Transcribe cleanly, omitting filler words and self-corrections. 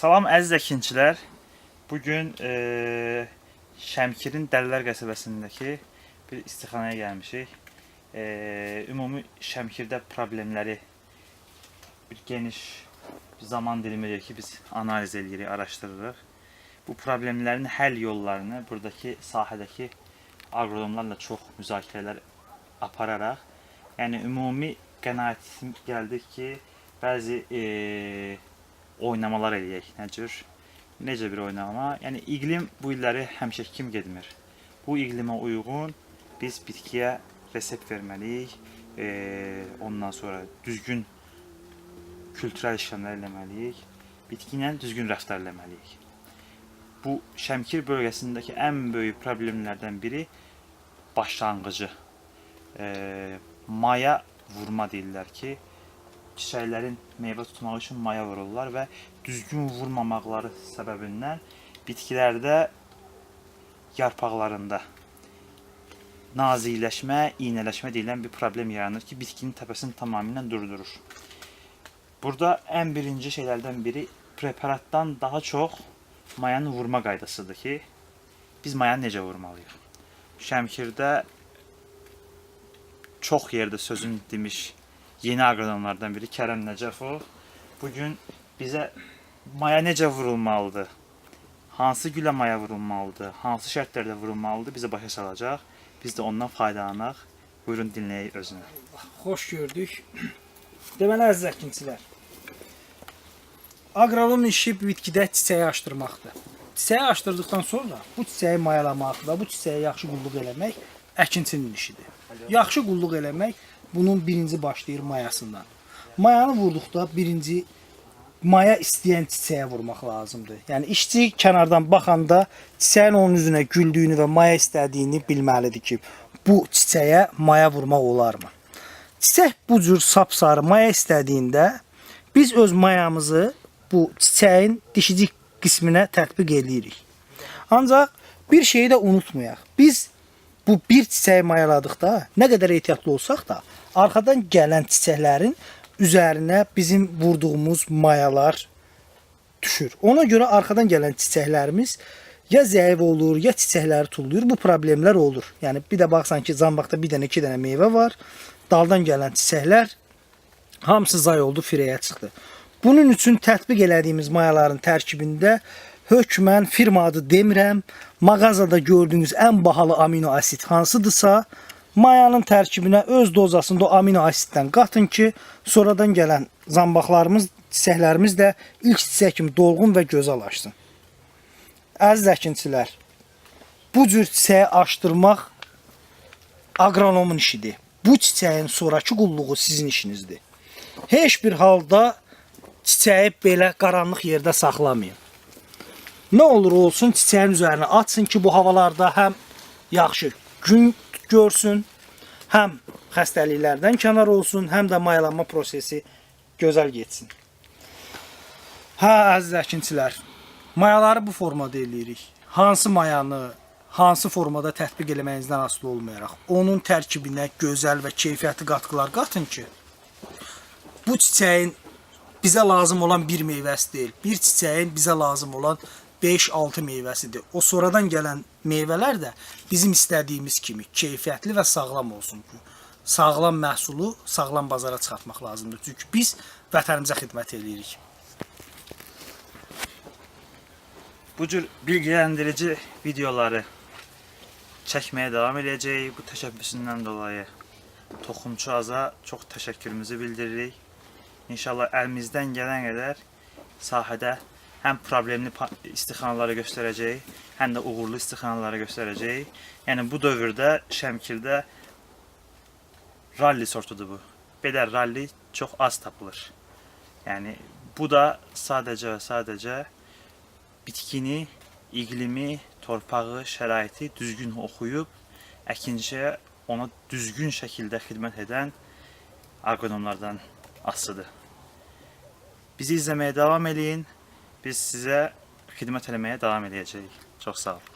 Salam əziz əkinçilər. Bugün Şəmkirin Dəlilər qəsəbəsindəki bir istixanaya gəlmişik. Ümumi Şəmkirdə problemləri bir geniş zaman dilimidir ki, biz analiz edirik, araşdırırıq. Bu problemlərin həll yollarını buradakı sahədəki aqronomlarla çox müzakirələr apararaq, yəni ümumi qənaətim gəldi ki, bəzi oynamalar eləyək. Necə bir oynama? Yəni iqlim bu illəri həmişə kim getmir. Bu iqlimə uyğun biz bitkiyə resept verməliyik. Ondan sonra düzgün kültürel işləmlər eləməliyik. Bitki ilə düzgün rəftar eləməliyik. Bu Şəmkir bölgəsindəki ən böyük problemlərdən biri başlanğıcı. Maya vurma deyirlər ki, çiçəklərin meyvə tutmağı üçün maya vururlar və düzgün vurmamaqları səbəbindən bitkilərdə yarpaqlarında nazikləşmə, iynələşmə deyilən bir problem yaranır ki, bitkinin təpəsini tamamilə durdurur. Burada ən birinci şeylərdən biri preparatdan daha çox mayanın vurma qaydasıdır ki, biz mayanı necə vurmalıyıq? Şəmkirdə çox yerdə sözün demiş yeni agronomlardan biri Kərəm Nəcəfov bugün bizə maya necə vurulmalıdır, hansı gülə maya vurulmalıdır, hansı şərtlərdə vurulmalıdır bizə başa salacaq. Biz də ondan faydalanaq. Buyurun dinləyək özünü. Xoş gördük. Deməli əziz əkinçilər, aqronom işi bitkidə çiçəyi açdırmaqdır. Çiçəyi açdırdıqdan sonra bu çiçəyi mayalamaq və bu çiçəyə yaxşı qulluq eləmək əkinçinin işidir. Yaxşı qulluq eləmək bunun birinci başlayır mayasından. Mayanı vurduqda birinci maya istəyən çiçəyə vurmaq lazımdır. Yəni işçi kənardan baxanda çiçəyin onun üzünə güldüyünü və maya istədiyini bilməlidir ki, bu çiçəyə maya vurmaq olarmı? Çiçək bu cür sapsarı maya istədiyində biz öz mayamızı bu çiçəyin dişicik qisminə tətbiq edirik. Ancaq bir şeyi də unutmayaq. Biz bu bir çiçəyi mayaladıqda nə qədər ehtiyatlı olsaq da arxadan gələn çiçəklərin üzərinə bizim vurduğumuz mayalar düşür. Ona görə arxadan gələn çiçəklərimiz ya zəif olur, ya çiçəkləri tullayır. Bu problemlər olur. Yəni bir də baxsan ki, zambaqda bir dənə, iki dənə meyvə var. Daldan gələn çiçəklər hamısı zay oldu, firəyə çıxdı. Bunun üçün tətbiq elədiyimiz mayaların tərkibində hökmən firma adı demirəm, mağazada gördüyünüz ən bahalı amino asid hansıdırsa, mayanın tərkibinə öz dozasında o amino asiddən qatın ki, sonradan gələn zambaqlarımız, çiçəklərimiz də ilk çiçək kimi dolğun və gözəl açsın. Əziz əkinçilər, bu cür çiçəyi açdırmaq aqronomun işidir. Bu çiçəyin sonraki qulluğu sizin işinizdir. Heç bir halda çiçəyi belə qaranlıq yerdə saxlamayın. Nə olur olsun çiçəyin üzərinə açsın ki, bu havalarda həm yaxşı gün görsün, həm xəstəliklərdən kənar olsun, həm də mayalanma prosesi gözəl getsin. Hə, əziz əkinçilər, mayaları bu formada eləyirik. Hansı mayanı, hansı formada tətbiq eləməyinizdən asılı olmayaraq, onun tərkibinə gözəl və keyfiyyətli qatqılar qatın ki, bu çiçəyin bizə lazım olan bir meyvəsi deyil, bir çiçəyin bizə lazım olan 5-6 meyvəsidir. O sonradan gələn meyvələr də bizim istədiyimiz kimi keyfiyyətli və sağlam olsun. Sağlam məhsulu sağlam bazara çıxartmaq lazımdır. Çünki biz vətənimizə xidmət edirik. Bu cür bilgilendirici videoları çəkməyə davam edəcəyik. Bu təşəbbüsündən dolayı Toxumçu Aza çox təşəkkürümüzü bildiririk. İnşallah əlimizdən gələn qədər sahədə həm problemli istixanaları göstərəcəyik, həm də uğurlu istixanaları göstərəcəyik. Yəni bu dövrdə Şəmkirdə ralli sortudur bu. Belə ralli çox az tapılır. Yəni bu da sadəcə bitkini, iqlimi, torpağı, şəraiti düzgün oxuyub əkinçiyə ona düzgün şəkildə xidmət edən aqronomlardan asılıdır. Bizi izləməyə davam edin. Biz sizə xidmət eləməyə davam edəcəyik. Çox sağ olun.